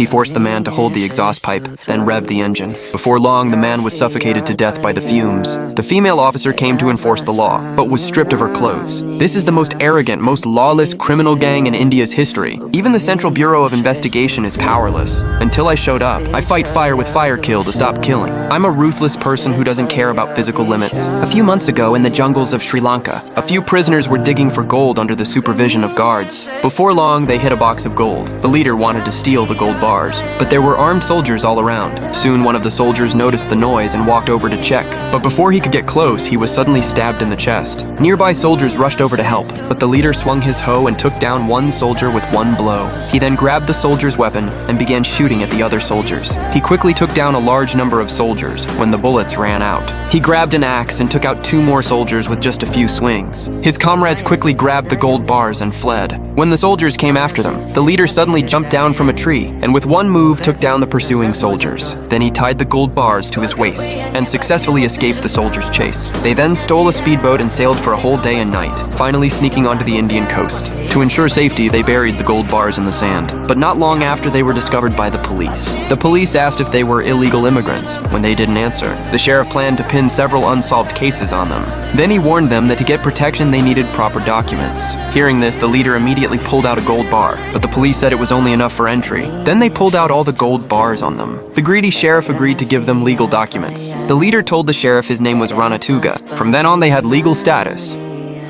He forced the man to hold the exhaust pipe, then revved the engine. Before long, the man was suffocated to death by the fumes. The female officer came to enforce the law, but was stripped of her clothes. This is the most arrogant, most lawless criminal gang in India's history. Even the Central Bureau of Investigation is powerless. Until I showed up, I fight fire with fire kill to stop killing. I'm a ruthless person who doesn't care about physical limits. A few months ago, in the jungles of Sri Lanka, a few prisoners were digging for gold under the supervision of guards. Before long, they hit a box of gold. The leader wanted to steal the gold bars, but there were armed soldiers all around. Soon, one of the soldiers noticed the noise and walked over to check. But before he could get close, he was suddenly stabbed in the chest. Nearby soldiers rushed over to help, but the leader swung his hoe and took down one soldier with one blow. He then grabbed the soldier's weapon and began shooting at the other soldiers. He quickly took down a large number of soldiers when the bullets ran out. He grabbed an axe and took out 2 more soldiers with just a few swings. His comrades quickly grabbed the gold bars and fled. When the soldiers came after them, the leader suddenly jumped down from a tree and with one move took down the pursuing soldiers. Then he tied the gold bars to his waist and successfully escaped the soldiers' chase. They then stole a speedboat and sailed for a whole day and night, finally sneaking onto the Indian coast. To ensure safety, they buried the gold bars in the sand. But not long after, they were discovered by the police. The police asked if they were illegal immigrants. When they didn't answer, the sheriff planned to pin several unsolved cases on them. Then he warned them that to get protection, they needed proper documents. Hearing this, the leader immediately pulled out a gold bar, but the police said it was only enough for entry. Then they pulled out all the gold bars on them. The greedy sheriff agreed to give them legal documents. The leader told the sheriff his name was Ranatuga. From then on, they had legal status.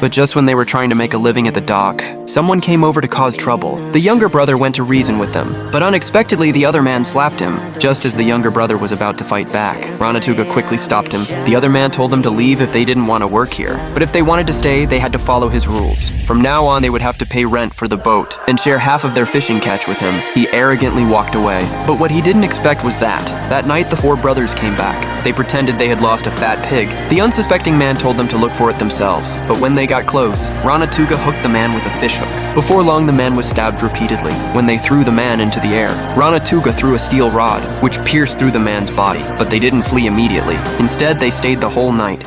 But just when they were trying to make a living at the dock, someone came over to cause trouble. The younger brother went to reason with them, but unexpectedly the other man slapped him, just as the younger brother was about to fight back. Ranatuga quickly stopped him. The other man told them to leave if they didn't want to work here, but if they wanted to stay, they had to follow his rules. From now on, they would have to pay rent for the boat and share half of their fishing catch with him. He arrogantly walked away. But what he didn't expect was that night the 4 brothers came back. They pretended they had lost a fat pig. The unsuspecting man told them to look for it themselves, but when they got close, Ranatuga hooked the man with a fish hook. Before long, the man was stabbed repeatedly. When they threw the man into the air, Ranatuga threw a steel rod, which pierced through the man's body, but they didn't flee immediately. Instead, they stayed the whole night.